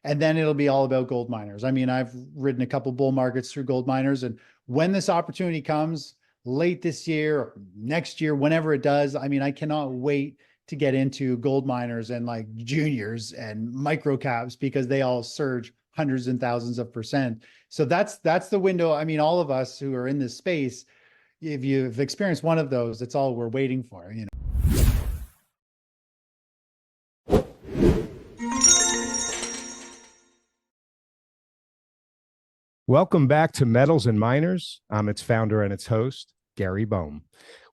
And then it'll be all about gold miners. I mean, I've ridden a couple bull markets through gold miners, and when this opportunity comes late this year, or next year, whenever it does, I mean, I cannot wait to get into gold miners and like juniors and micro caps because they all surge hundreds and thousands of percent. So that's the window. I mean, all of us who are in this space, if you've experienced one of those, that's all we're waiting for, you know. Welcome back to Metals and Miners. I'm its founder and its host, Gary Bohm.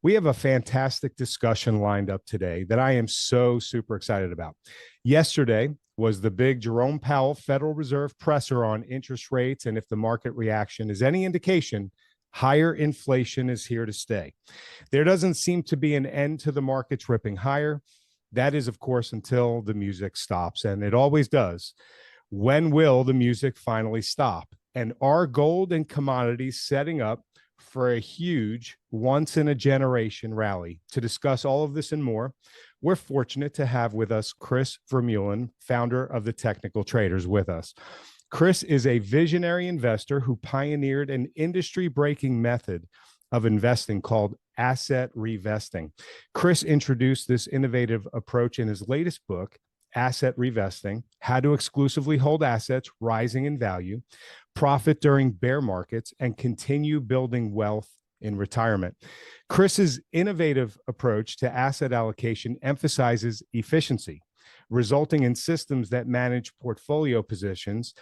We have a fantastic discussion lined up today that I am so super excited about. Yesterday was the big Jerome Powell Federal Reserve presser on interest rates, and if the market reaction is any indication, higher inflation is here to stay. There doesn't seem to be an end to the markets ripping higher. That is, of course, until the music stops, and it always does. When will the music finally stop? And are gold and commodities setting up for a huge once-in-a-generation rally? To discuss all of this and more, we're fortunate to have with us CHRIS VERMEULEN, founder of the Technical Traders, with us. CHRIS is a visionary investor who pioneered an industry-breaking method of investing called asset revesting. CHRIS introduced this innovative approach in his latest book, Asset Revesting: How to Exclusively Hold Assets Rising in Value, Profit During Bear Markets, and Continue Building Wealth in Retirement. CHRIS's innovative approach to asset allocation emphasizes efficiency, resulting in systems that manage portfolio positions,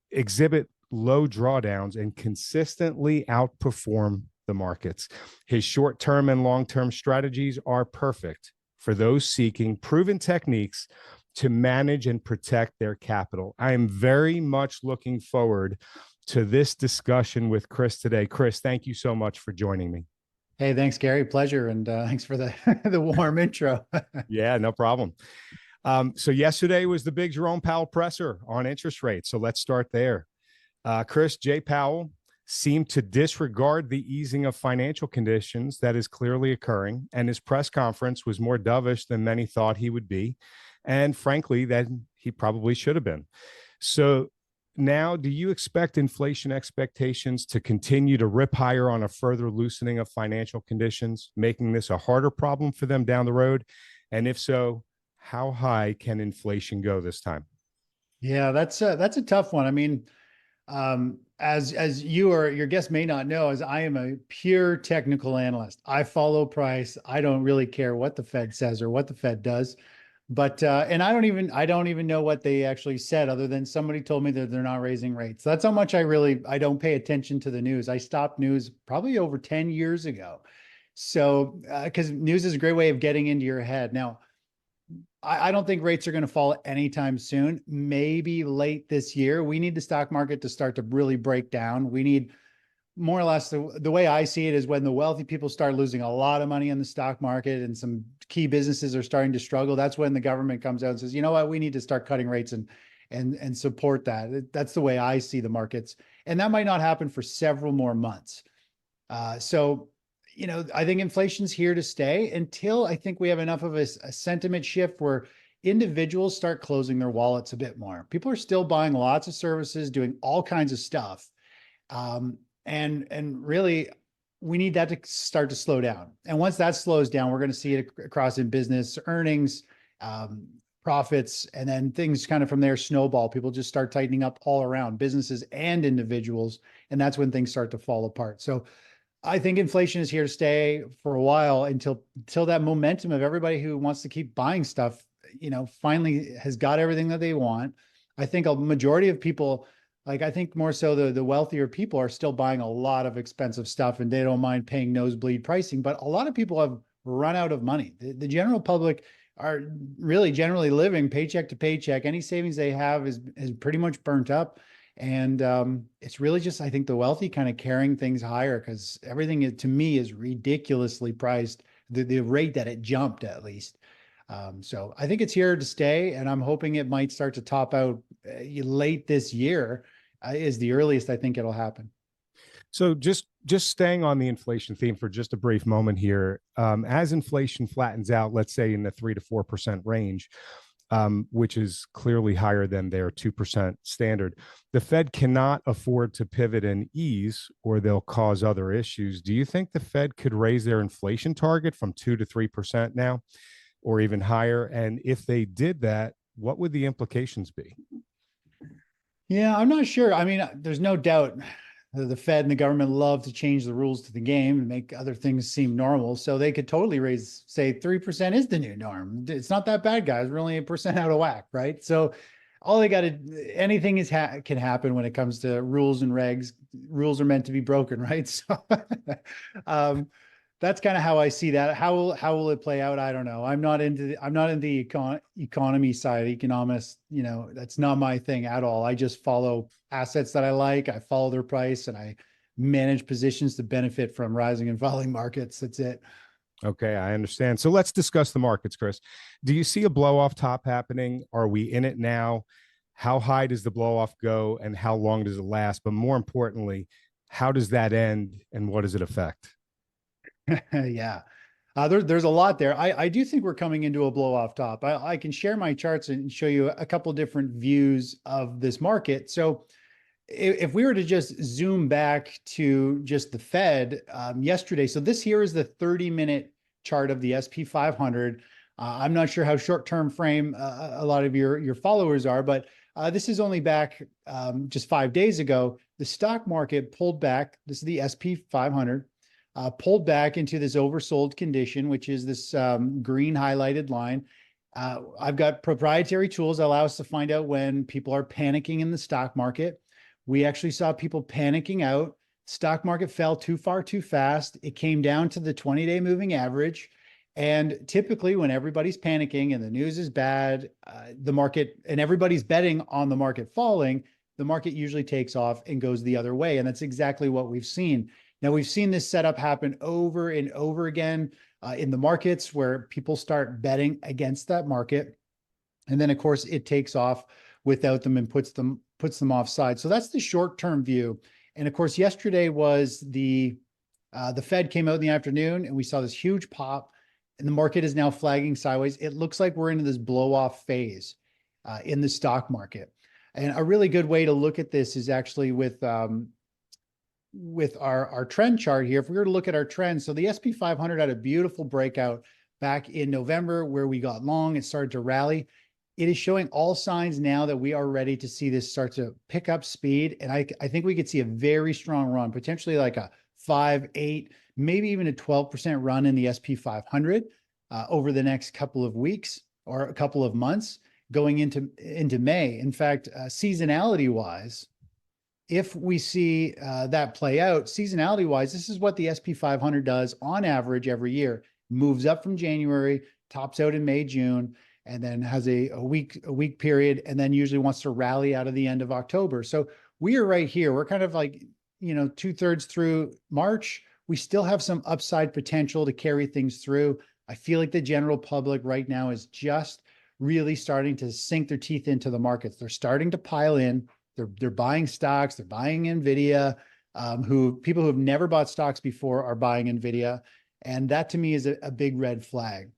exhibit low drawdowns, and consistently outperform the markets. His short-term and long-term strategies are perfect for those seeking proven techniques to manage and protect their capital. I am very much looking forward to this discussion with CHRIS today. CHRIS, thank you so much for joining me. Hey, thanks, Gary. Pleasure. And thanks for the, the warm intro. Yeah, no problem. So yesterday was the big Jerome Powell presser on interest rates. So let's start there. CHRIS, Jay Powell seemed to disregard the easing of financial conditions that is clearly occurring, and his press conference was more dovish than many thought he would be, and frankly, that he probably should have been. So now, do you expect inflation expectations to continue to rip higher on a further loosening of financial conditions, making this a harder problem for them down the road? And if so, how high can inflation go this time? Yeah, that's a tough one. I mean, as you or your guest may not know, as I am a pure technical analyst, I follow price. I don't really care what the Fed says or what the Fed does. But and I don't even know what they actually said, other than somebody told me that they're not raising rates. That's how much I don't pay attention to the news. I stopped news probably over 10 years ago. So because news is a great way of getting into your head. Now, I don't think rates are going to fall anytime soon. Maybe late this year. We need the stock market to start to really break down. We need more or less the way I see it is when the wealthy people start losing a lot of money in the stock market and some key businesses are starting to struggle. That's when the government comes out and says, you know what, we need to start cutting rates and support that. That's the way I see the markets. And that might not happen for several more months. So, you know, I think inflation's here to stay until I think we have enough of a sentiment shift where individuals start closing their wallets a bit more. People are still buying lots of services, doing all kinds of stuff. And really, we need that to start to slow down. And once that slows down, we're going to see it across in business earnings, profits, and then things kind of from there snowball. People just start tightening up all around, businesses and individuals, and that's when things start to fall apart. So I think inflation is here to stay for a while until that momentum of everybody who wants to keep buying stuff, you know, finally has got everything that they want. I think a majority of people, like I think more so the wealthier people are still buying a lot of expensive stuff and they don't mind paying nosebleed pricing, but a lot of people have run out of money. The general public are really generally living paycheck to paycheck. Any savings they have is pretty much burnt up. And it's really just, I think, the wealthy kind of carrying things higher because everything to me is ridiculously priced, the rate that it jumped at least. So I think it's here to stay, and I'm hoping it might start to top out late this year is the earliest I think it'll happen. So just staying on the inflation theme for just a brief moment here, as inflation flattens out, let's say in the 3 to 4% range, which is clearly higher than their 2% standard. The Fed cannot afford to pivot and ease, or they'll cause other issues. Do you think the Fed could raise their inflation target from 2 to 3% now, or even higher? And if they did that, what would the implications be? Yeah, I'm not sure. I mean, there's no doubt the Fed and the government love to change the rules to the game and make other things seem normal. So they could totally raise, say 3% is the new norm. It's not that bad, guys. We're only 1% out of whack, right? So all they got to, anything can happen when it comes to rules and regs. Rules are meant to be broken, right? So that's kind of how I see that. How will it play out? I don't know. I'm not into the economy side, economist. That's not my thing at all. I just follow assets that I like. I follow their price, and I manage positions to benefit from rising and falling markets. That's it. Okay, I understand. So let's discuss the markets, Chris. Do you see a blow off top happening? Are we in it now? How high does the blow off go, and how long does it last? But more importantly, how does that end, and what does it affect? Yeah. There's a lot there. I do think we're coming into a blow off top. I can share my charts and show you a couple different views of this market. So if we were to just zoom back to just the Fed yesterday, so this here is the 30-minute chart of the SP 500. I'm not sure how short-term frame a lot of your followers are, but this is only back just 5 days ago. The stock market pulled back. This is the SP 500. Pulled back into this oversold condition, which is this green highlighted line. I've got proprietary tools that allow us to find out when people are panicking in the stock market. We actually saw people panicking out. Stock market fell too far too fast. It came down to the 20-day moving average. And typically when everybody's panicking and the news is bad, the market, and everybody's betting on the market falling, the market usually takes off and goes the other way. And that's exactly what we've seen. Now, we've seen this setup happen over and over again in the markets where people start betting against that market. And then, of course, it takes off without them and puts them offside. So that's the short-term view. And of course, yesterday was the Fed came out in the afternoon, and we saw this huge pop, and the market is now flagging sideways. It looks like we're into this blow-off phase in the stock market. And a really good way to look at this is actually with our trend chart here. If we were to look at our trends, so the SP 500 had a beautiful breakout back in November where we got long, it started to rally. It is showing all signs now that we are ready to see this start to pick up speed. And I think we could see a very strong run, potentially like a 5, 8, maybe even a 12% run in the SP 500 over the next couple of weeks or a couple of months going into May. In fact, seasonality wise, if we see that play out, seasonality wise, this is what the SP 500 does on average every year. Moves up from January, tops out in May, June, and then has a week period, and then usually wants to rally out of the end of October. So we are right here. We're kind of like, 2/3 through March. We still have some upside potential to carry things through. I feel like the general public right now is just really starting to sink their teeth into the markets. They're starting to pile in. They're buying stocks. They're buying NVIDIA. People who have never bought stocks before are buying NVIDIA, and that to me is a big red flag.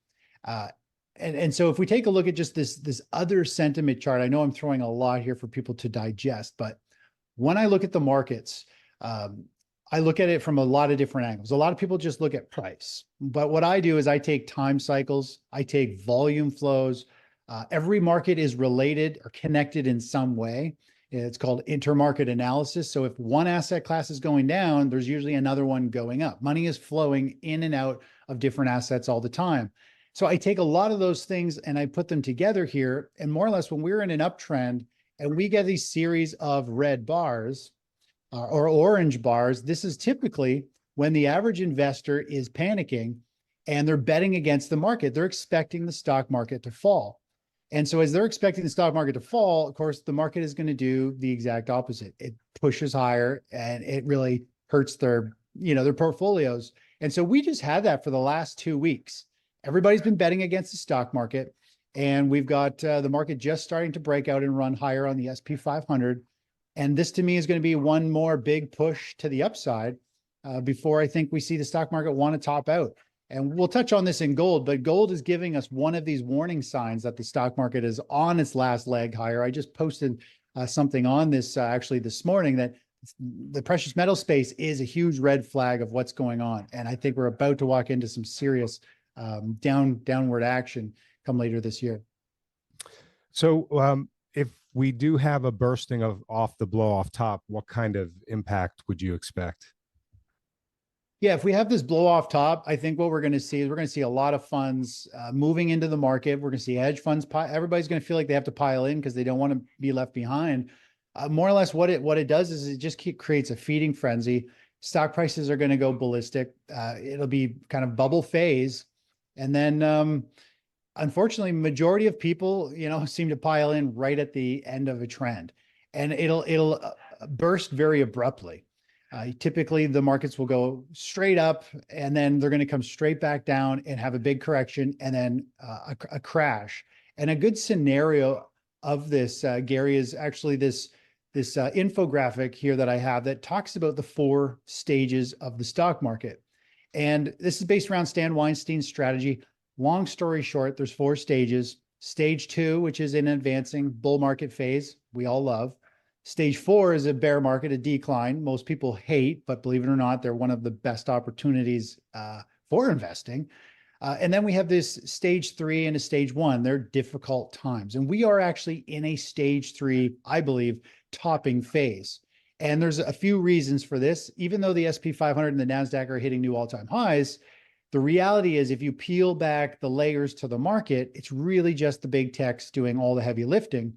And so if we take a look at just this other sentiment chart, I know I'm throwing a lot here for people to digest, but when I look at the markets, I look at it from a lot of different angles. A lot of people just look at price, but what I do is I take time cycles, I take volume flows. Every market is related or connected in some way. It's called intermarket analysis. So if one asset class is going down, there's usually another one going up. Money is flowing in and out of different assets all the time. So I take a lot of those things and I put them together here. And more or less, when we're in an uptrend and we get these series of red bars or orange bars, this is typically when the average investor is panicking and they're betting against the market. They're expecting the stock market to fall. And so as they're expecting the stock market to fall, of course, the market is going to do the exact opposite. It pushes higher and it really hurts their portfolios. And so we just had that for the last 2 weeks. Everybody's been betting against the stock market, and we've got the market just starting to break out and run higher on the SP 500. And this to me is going to be one more big push to the upside before I think we see the stock market want to top out. And we'll touch on this in gold, but gold is giving us one of these warning signs that the stock market is on its last leg higher. I just posted something on this actually this morning, that the precious metal space is a huge red flag of what's going on. And I think we're about to walk into some serious downward action come later this year. So if we do have a bursting of off the blow off top, what kind of impact would you expect? Yeah, if we have this blow off top, I think what we're going to see is we're going to see a lot of funds moving into the market. We're going to see hedge funds. Everybody's going to feel like they have to pile in because they don't want to be left behind. More or less what it does is it just creates a feeding frenzy. Stock prices are going to go ballistic. It'll be kind of bubble phase. And then unfortunately, majority of people, seem to pile in right at the end of a trend, and it'll burst very abruptly. Typically, the markets will go straight up, and then they're going to come straight back down and have a big correction, and then a crash. And a good scenario of this, Gary, is actually this infographic here that I have that talks about the 4 stages of the stock market. And this is based around Stan Weinstein's strategy. Long story short, there's 4 stages. Stage 2, which is an advancing bull market phase, we all love. Stage 4 is a bear market, a decline. Most people hate, but believe it or not, they're one of the best opportunities for investing. And then we have this stage 3 and a stage 1. They're difficult times. And we are actually in a stage 3, I believe, topping phase. And there's a few reasons for this. Even though the S&P 500 and the NASDAQ are hitting new all-time highs, the reality is if you peel back the layers to the market, it's really just the big techs doing all the heavy lifting.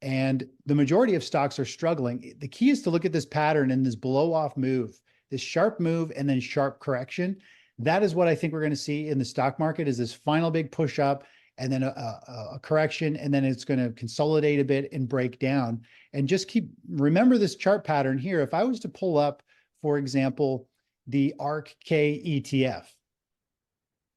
And the majority of stocks are struggling. The key is to look at this pattern and this blow-off move, this sharp move and then sharp correction. That is what I think we're going to see in the stock market, is this final big push up and then a correction, and then it's going to consolidate a bit and break down. And just remember this chart pattern here. If I was to pull up, for example, the ARK-K ETF,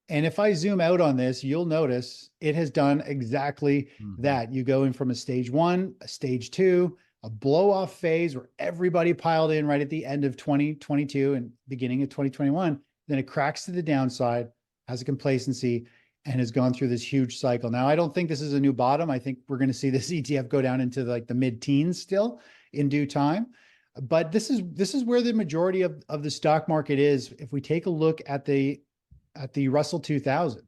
and if I zoom out on this, you'll notice it has done exactly that. You go in from a stage 1, a stage 2, a blow off phase where everybody piled in right at the end of 2022 and beginning of 2021. Then it cracks to the downside, has a complacency, and has gone through this huge cycle. Now, I don't think this is a new bottom. I think we're going to see this ETF go down into like the mid-teens still in due time. But this is where the majority of the stock market is. If we take a look at the Russell 2000,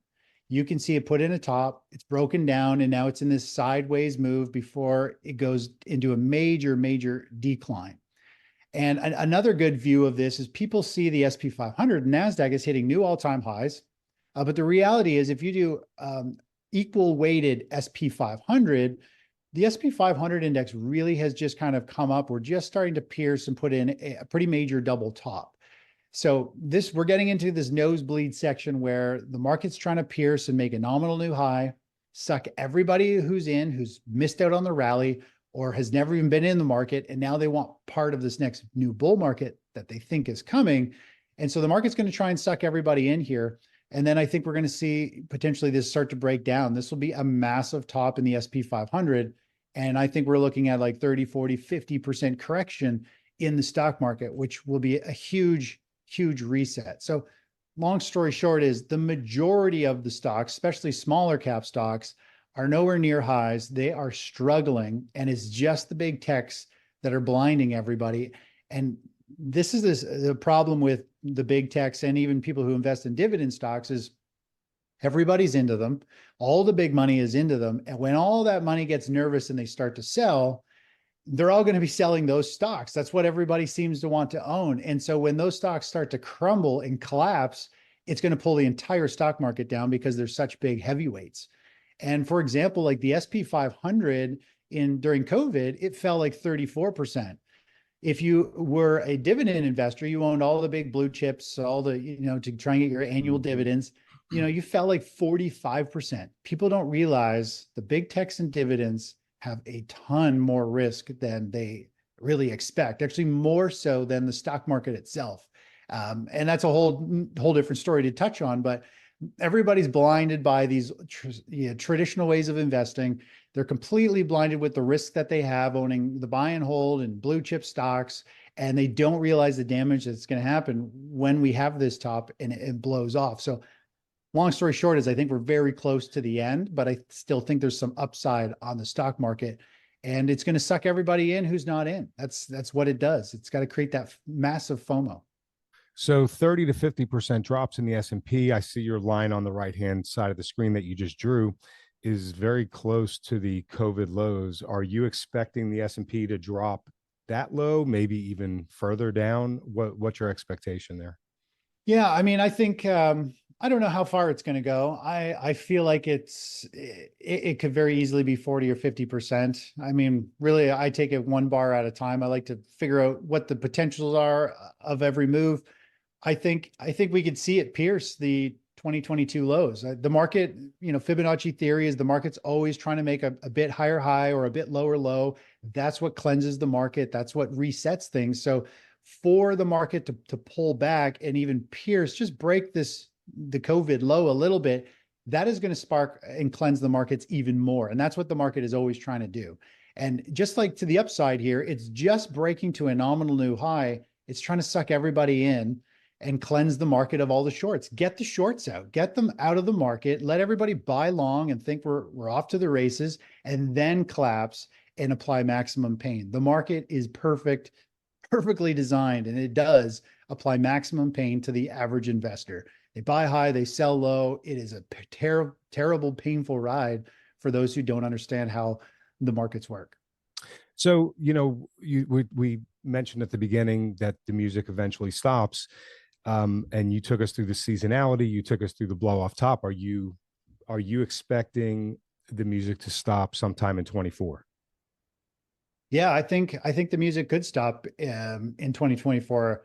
you can see it put in a top, it's broken down, and now it's in this sideways move before it goes into a major decline. And another good view of this is people see the S&P 500 and NASDAQ is hitting new all-time highs. But the reality is if you do equal weighted S&P 500, the S&P 500 index really has just kind of come up. We're just starting to pierce and put in a pretty major double top. So we're getting into this nosebleed section where the market's trying to pierce and make a nominal new high, suck everybody who's missed out on the rally or has never even been in the market. And now they want part of this next new bull market that they think is coming. And so the market's going to try and suck everybody in here. And then I think we're going to see potentially this start to break down. This will be a massive top in the S&P 500. And I think we're looking at like 30, 40, 50% correction in the stock market, which will be a huge reset. So long story short is the majority of the stocks, especially smaller cap stocks, are nowhere near highs. They are struggling, and it's just the big techs that are blinding everybody. And this is the problem with the big techs and even people who invest in dividend stocks is everybody's into them. All the big money is into them. And when all that money gets nervous and they start to sell, they're all going to be selling those stocks. That's what everybody seems to want to own. And so when those stocks start to crumble and collapse, it's going to pull the entire stock market down because they're such big heavyweights. And for example, like the S&P 500 during COVID, it fell like 34%. If you were a dividend investor, you owned all the big blue chips, all the, to try and get your annual dividends, you fell like 45%. People don't realize the big techs and dividends have a ton more risk than they really expect, actually more so than the stock market itself. And that's a whole different story to touch on, but everybody's blinded by these traditional ways of investing. They're completely blinded with the risk that they have owning the buy and hold and blue chip stocks, and they don't realize the damage that's going to happen when we have this top and it blows off. So long story short is I think we're very close to the end, but I still think there's some upside on the stock market, and it's going to suck everybody in who's not in. That's what it does. It's got to create that massive FOMO. So 30 to 50% drops in the S&P. I see your line on the right-hand side of the screen that you just drew is very close to the COVID lows. Are you expecting the S&P to drop that low, maybe even further down? What's your expectation there? Yeah, I mean, I think I don't know how far it's going to go. I feel like it could very easily be 40 or 50%. I mean, really, I take it one bar at a time. I like to figure out what the potentials are of every move. I think we could see it pierce the 2022 lows. The market, Fibonacci theory is the market's always trying to make a bit higher high or a bit lower low. That's what cleanses the market. That's what resets things. So for the market to pull back and even pierce, just break the COVID low a little bit, that is going to spark and cleanse the markets even more. And that's what the market is always trying to do. And just like to the upside here, it's just breaking to a nominal new high. It's trying to suck everybody in and cleanse the market of all the shorts. Get the shorts out, get them out of the market, let everybody buy long and think we're off to the races, and then collapse and apply maximum pain. The market is perfectly designed, and it does apply maximum pain to the average investor. They buy high, they sell low. It is a terrible, painful ride for those who don't understand how the markets work. So, we mentioned at the beginning that the music eventually stops. And you took us through the seasonality, you took us through the blow off top. Are you expecting the music to stop sometime in 24? Yeah, I think the music could stop in 2024.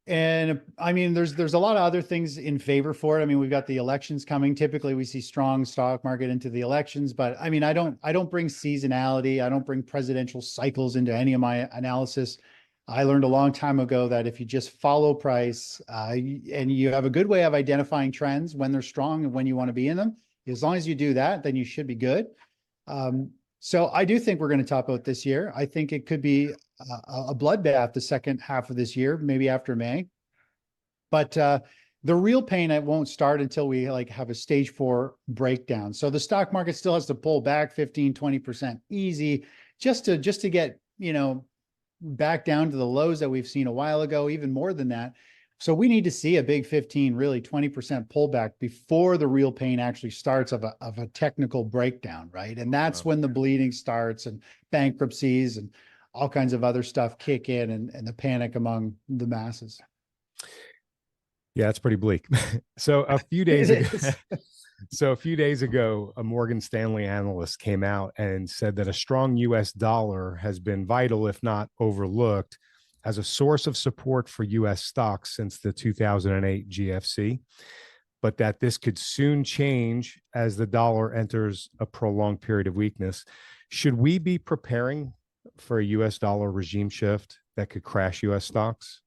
And I mean, there's a lot of other things in favor for it. I mean, we've got the elections coming. Typically, we see strong stock market into the elections, but I mean, I don't bring seasonality. I don't bring presidential cycles into any of my analysis. I learned a long time ago that if you just follow price and you have a good way of identifying trends when they're strong and when you want to be in them, as long as you do that, then you should be good. So I do think we're going to top out this year. I think it could be a bloodbath the second half of this year, maybe after May. But the real pain, it won't start until we have a stage 4 breakdown. So the stock market still has to pull back 15, 20% easy just to get, back down to the lows that we've seen a while ago, even more than that. So we need to see a big 15, really 20% pullback before the real pain actually starts of a technical breakdown, right? And that's when the bleeding starts and bankruptcies and all kinds of other stuff kick in and the panic among the masses. Yeah, it's pretty bleak. So a few days ago, a Morgan Stanley analyst came out and said that a strong US dollar has been vital, if not overlooked, as a source of support for US stocks since the 2008 GFC, but that this could soon change as the dollar enters a prolonged period of weakness. Should we be preparing for a US dollar regime shift that could crash US stocks?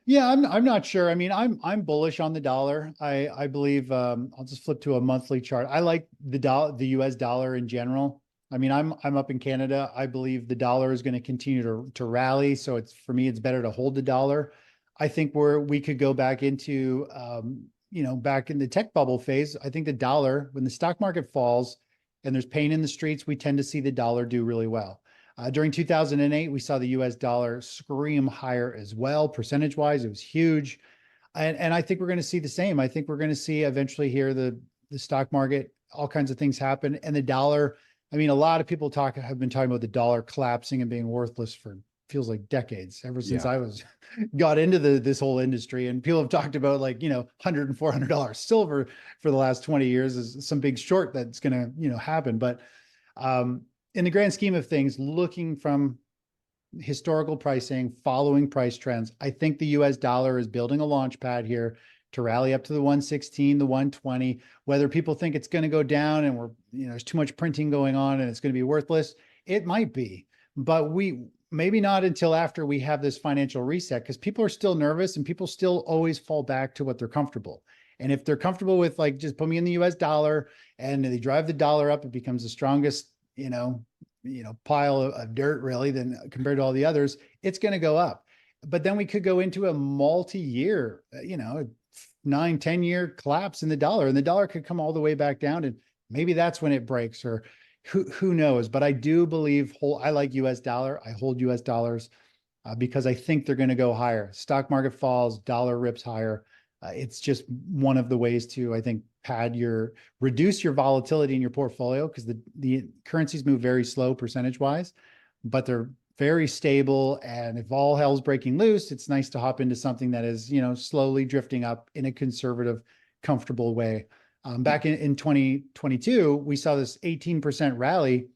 Yeah, I'm not sure. I mean, I'm bullish on the dollar. I believe I'll just flip to a monthly chart. I like the US dollar in general. I mean, I'm up in Canada. I believe the dollar is going to continue to rally. So for me, it's better to hold the dollar. I think we could go back into back in the tech bubble phase. I think the dollar, when the stock market falls and there's pain in the streets, we tend to see the dollar do really well. During 2008, we saw the US dollar scream higher as well. Percentage-wise, it was huge. And I think we're going to see the same. I think we're going to see eventually here the stock market, all kinds of things happen. And the dollar, I mean, a lot of people have been talking about the dollar collapsing and being worthless for feels like decades, ever since I got into this whole industry. And people have talked about $100 and $400 silver for the last 20 years as some big short that's going to happen. But in the grand scheme of things, looking from historical pricing, following price trends, I think the US dollar is building a launch pad here to rally up to the 116, the 120. Whether people think it's going to go down and there's too much printing going on and it's going to be worthless, it might be. But maybe not until after we have this financial reset, because people are still nervous and people still always fall back to what they're comfortable. And if they're comfortable with just put me in the US dollar and they drive the dollar up, it becomes the strongest pile of dirt really than compared to all the others, it's going to go up. But then we could go into a multi-year, 9, 10 year collapse in the dollar, and the dollar could come all the way back down, and maybe that's when it breaks, or who knows. But I do believe I like US dollar. I hold US dollars because I think they're going to go higher. Stock market falls, dollar rips higher. It's just one of the ways to, I think, reduce your volatility in your portfolio, because the currencies move very slow percentage wise, but they're very stable. And if all hell's breaking loose, it's nice to hop into something that is, slowly drifting up in a conservative, comfortable way. Back in 2022, we saw this 18% rally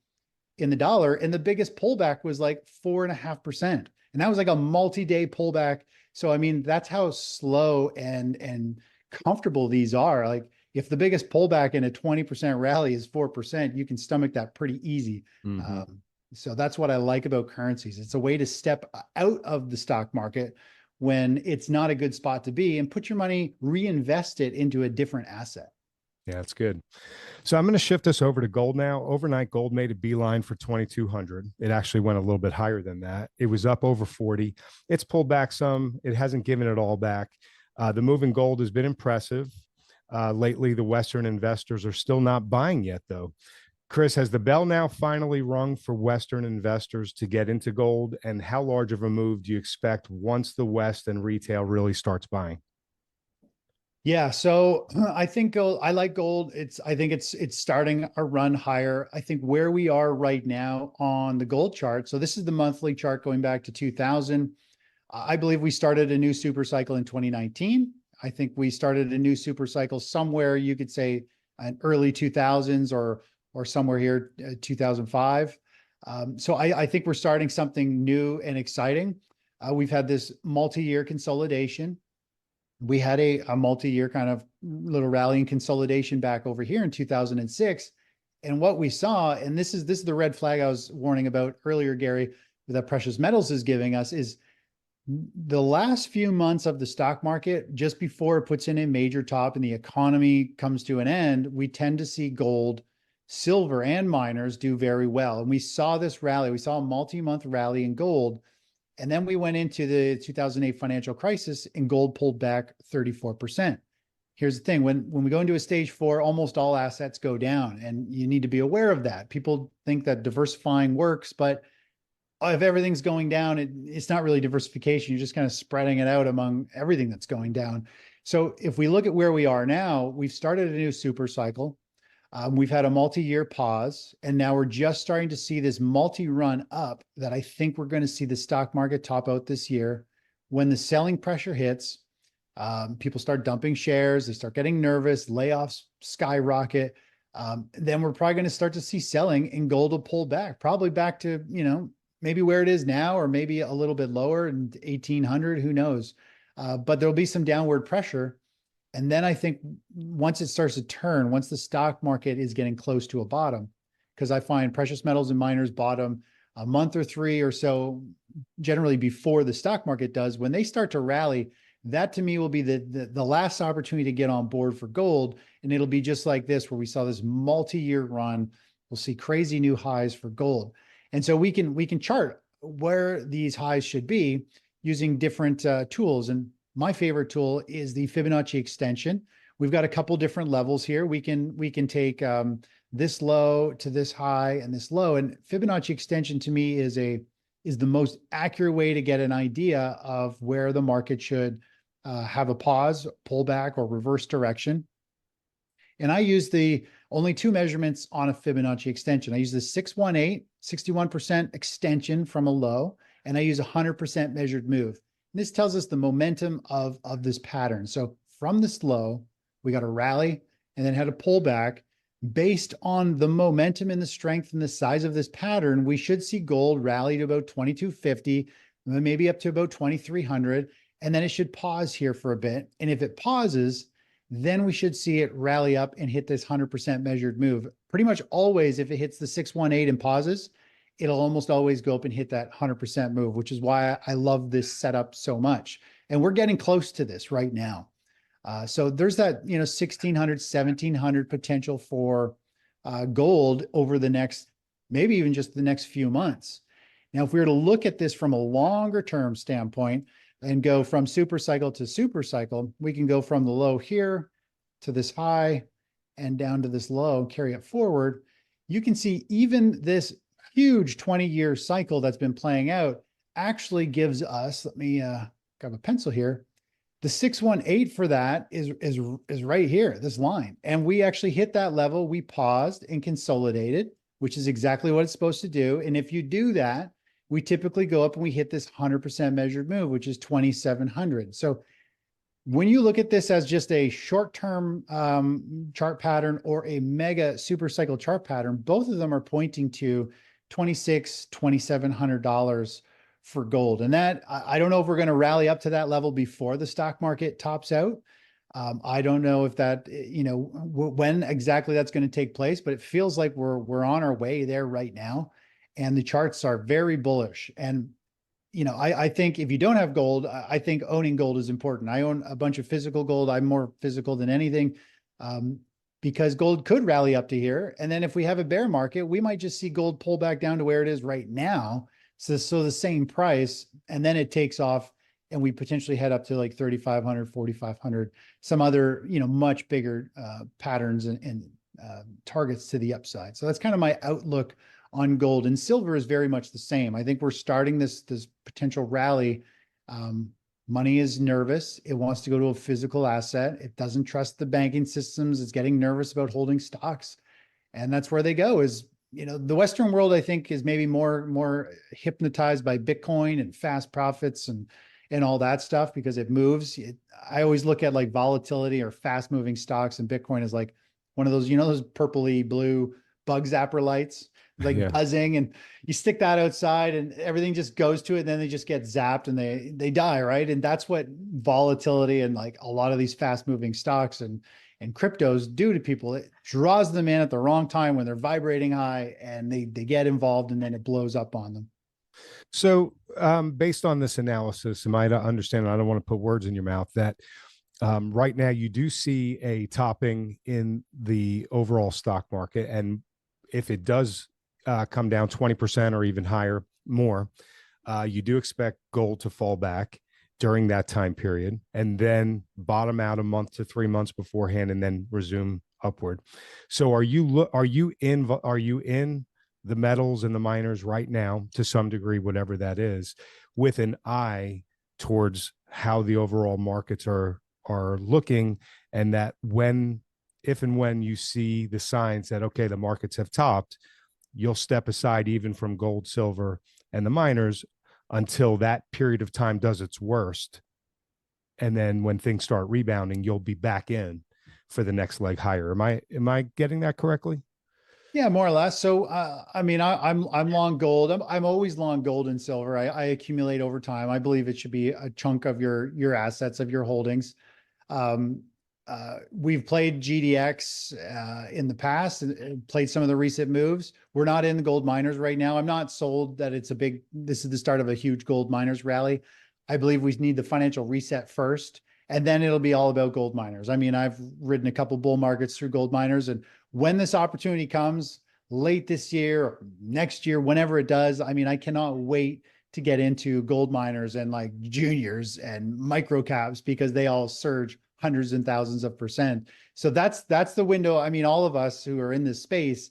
in the dollar, and the biggest pullback was like 4.5%. And that was like a multi-day pullback. So, I mean, that's how slow and comfortable these are. Like, if the biggest pullback in a 20% rally is 4%, you can stomach that pretty easy. Mm-hmm. So that's what I like about currencies. It's a way to step out of the stock market when it's not a good spot to be, and put your money, reinvest it into a different asset. Yeah, that's good. So I'm going to shift us over to gold now. Overnight, gold made a beeline for 2,200. It actually went a little bit higher than that. It was up over 40. It's pulled back some. It hasn't given it all back. The move in gold has been impressive. Lately, the Western investors are still not buying yet, though. Chris, has the bell now finally rung for Western investors to get into gold? And how large of a move do you expect once the West and retail really starts buying? Yeah, so I think gold, I like gold. I think it's starting a run higher. I think where we are right now on the gold chart, so this is the monthly chart going back to 2000. I believe we started a new super cycle in 2019. I think we started a new super cycle somewhere, you could say, in early 2000s or somewhere here, 2005. So I think we're starting something new and exciting. We've had this multi-year consolidation. We had a multi-year kind of little rally and consolidation back over here in 2006. And what we saw, and this is the red flag I was warning about earlier, Gary, that precious metals is giving us, is the last few months of the stock market, just before it puts in a major top and the economy comes to an end, we tend to see gold, silver, and miners do very well. And we saw this rally. We saw a multi-month rally in gold. And then we went into the 2008 financial crisis, and gold pulled back 34%. Here's the thing. When we go into a stage 4, almost all assets go down, and you need to be aware of that. People think that diversifying works, but if everything's going down, it's not really diversification. You're just kind of spreading it out among everything that's going down. So if we look at where we are now, we've started a new super cycle. We've had a multi-year pause, and now we're just starting to see this multi-run up that I think we're going to see the stock market top out this year. When the selling pressure hits, people start dumping shares, they start getting nervous, layoffs skyrocket. Then we're probably going to start to see selling, and gold will pull back, probably back to, maybe where it is now, or maybe a little bit lower in 1800, who knows? But there'll be some downward pressure. And then I think once it starts to turn, once the stock market is getting close to a bottom, because I find precious metals and miners bottom a month or 3 or so, generally before the stock market does, when they start to rally, that to me will be the last opportunity to get on board for gold. And it'll be just like this, where we saw this multi-year run. We'll see crazy new highs for gold. And so we can chart where these highs should be using different tools. And my favorite tool is the Fibonacci extension. We've got a couple different levels here. We can take this low to this high and this low. And Fibonacci extension to me is the most accurate way to get an idea of where the market should have a pause, pullback, or reverse direction. And I use the only 2 measurements on a Fibonacci extension. I use the 618, 61% extension from a low, and I use 100% measured move. This tells us the momentum of this pattern. So from this low, we got a rally and then had a pullback. Based on the momentum and the strength and the size of this pattern, we should see gold rally to about 2250, maybe up to about 2300, and then it should pause here for a bit. And if it pauses, then we should see it rally up and hit this 100% measured move. Pretty much always, if it hits the 618 and pauses, it'll almost always go up and hit that 100% move, which is why I love this setup so much. And we're getting close to this right now. So there's that, 1600, 1700 potential for gold over the next, maybe even just the next few months. Now, if we were to look at this from a longer term standpoint, and go from super cycle to super cycle, we can go from the low here to this high and down to this low, carry it forward. You can see even this huge 20-year cycle that's been playing out actually gives us, let me grab a pencil here. The 618 for that is right here, this line. And we actually hit that level. We paused and consolidated, which is exactly what it's supposed to do. And if you do that, we typically go up and we hit this 100% measured move, which is 2,700. So when you look at this as just a short-term chart pattern or a mega super cycle chart pattern, both of them are pointing to $2,600, $2,700 for gold. And that, I don't know if we're going to rally up to that level before the stock market tops out. I don't know if that, when exactly that's going to take place, but it feels like we're on our way there right now. And the charts are very bullish. And, I think if you don't have gold, I think owning gold is important. I own a bunch of physical gold. I'm more physical than anything, because gold could rally up to here. And then if we have a bear market, we might just see gold pull back down to where it is right now. So the same price, and then it takes off and we potentially head up to like 3,500, 4,500, some other, much bigger patterns and targets to the upside. So that's kind of my outlook on gold. And silver is very much the same. I think we're starting this potential rally. Money is nervous. It wants to go to a physical asset. It doesn't trust the banking systems. It's getting nervous about holding stocks. And that's where they go is, the Western world, I think, is maybe more hypnotized by Bitcoin and fast profits and all that stuff because it moves. I always look at like volatility or fast moving stocks, and Bitcoin is like one of those, those purpley blue bug zapper lights, like buzzing, and you stick that outside and everything just goes to it. And then they just get zapped and they die. Right. And that's what volatility and like a lot of these fast moving stocks and cryptos do to people. It draws them in at the wrong time when they're vibrating high and they get involved and then it blows up on them. So based on this analysis, am I to understand, I don't want to put words in your mouth, that right now you do see a topping in the overall stock market. And if it does come down 20% or even higher, more, you do expect gold to fall back during that time period and then bottom out a month to 3 months beforehand and then resume upward. So are you in the metals and the miners right now to some degree, whatever that is, with an eye towards how the overall markets are looking, and that if and when you see the signs that, okay, the markets have topped, you'll step aside even from gold, silver, and the miners until that period of time does its worst. And then when things start rebounding, you'll be back in for the next leg higher. Am I getting that correctly? Yeah, more or less. So, I'm long gold. I'm always long gold and silver. I accumulate over time. I believe it should be a chunk of your assets, of your holdings. We've played GDX in the past and played some of the recent moves. We're not in the gold miners right now. I'm not sold that this is the start of a huge gold miners rally. I believe we need the financial reset first, and then it'll be all about gold miners. I mean, I've ridden a couple bull markets through gold miners, and when this opportunity comes late this year or next year, whenever it does, I mean, I cannot wait to get into gold miners and like juniors and micro caps because they all surge hundreds and thousands of %. So that's the window. I mean, all of us who are in this space,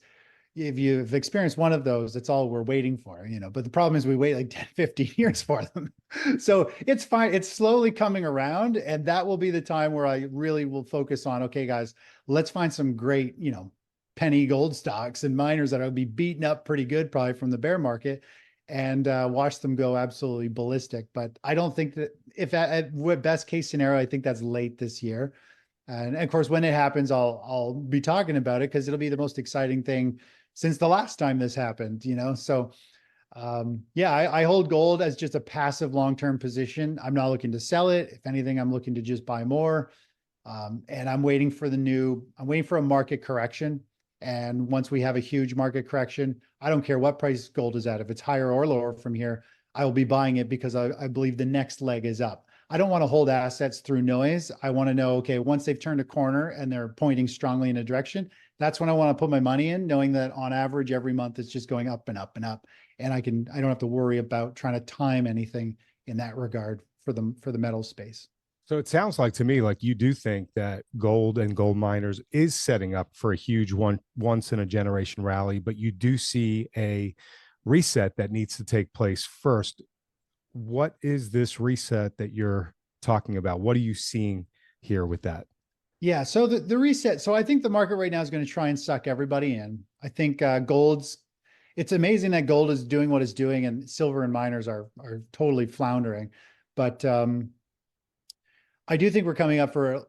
if you've experienced one of those, that's all we're waiting for, but the problem is we wait like 10, 15 years for them. So it's fine. It's slowly coming around, and that will be the time where I really will focus on, okay, guys, let's find some great, penny gold stocks and miners that will be beaten up pretty good probably from the bear market, and watch them go absolutely ballistic. But I don't think that if at best case scenario, I think that's late this year. And of course, when it happens, I'll be talking about it because it'll be the most exciting thing since the last time this happened, So I hold gold as just a passive long-term position. I'm not looking to sell it. If anything, I'm looking to just buy more. And I'm waiting for a market correction. And once we have a huge market correction, I don't care what price gold is at. If it's higher or lower from here, I will be buying it because I believe the next leg is up. I don't want to hold assets through noise. I want to know, okay, once they've turned a corner and they're pointing strongly in a direction, that's when I want to put my money in, knowing that on average, every month it's just going up and up and up. And I don't have to worry about trying to time anything in that regard for the metal space. So it sounds like to me like you do think that gold and gold miners is setting up for a huge once in a generation rally, but you do see a reset that needs to take place first. What is this reset that you're talking about? What are you seeing here with that? Yeah, so the reset. So I think the market right now is going to try and suck everybody in. I think it's amazing that gold is doing what it's doing, and silver and miners are totally floundering. But I do think we're coming up for,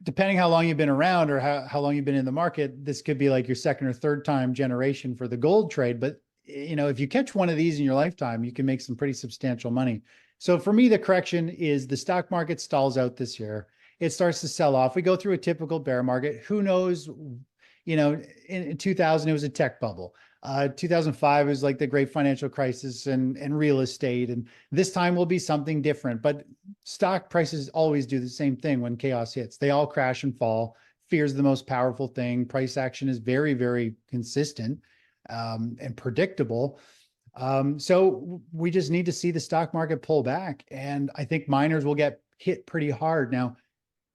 depending how long you've been around or how long you've been in the market, this could be like your second or third time generation for the gold trade. But, if you catch one of these in your lifetime, you can make some pretty substantial money. So for me, the correction is the stock market stalls out this year. It starts to sell off. We go through a typical bear market. Who knows? In 2000, it was a tech bubble. 2005 was like the great financial crisis and real estate. And this time will be something different. But stock prices always do the same thing when chaos hits. They all crash and fall. Fear is the most powerful thing. Price action is very, very consistent and predictable. So we just need to see the stock market pull back. And I think miners will get hit pretty hard. Now,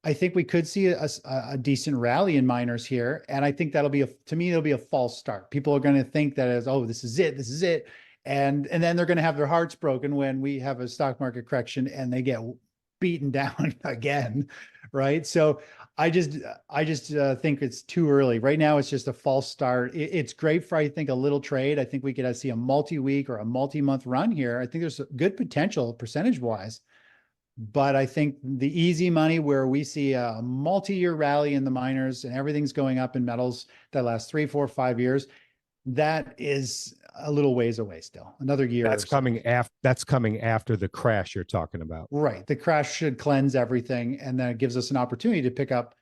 I think we could see a decent rally in miners here. And I think that'll be to me, it'll be a false start. People are going to think that as, oh, this is it. And then they're going to have their hearts broken when we have a stock market correction and they get beaten down again. Right. So I just think it's too early right now. It's just a false start. It's great for, I think, a little trade. I think we could see a multi-week or a multi-month run here. I think there's a good potential percentage wise. But I think the easy money where we see a multi-year rally in the miners and everything's going up in metals that last 3, 4, 5 years, that is a little ways away still. Another year. That's coming after the crash you're talking about. Right. The crash should cleanse everything, and then it gives us an opportunity to pick up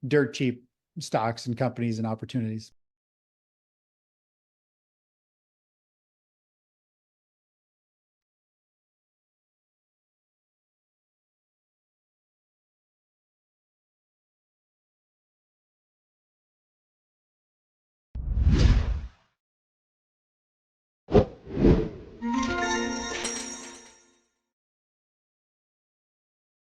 dirt cheap stocks and companies and opportunities.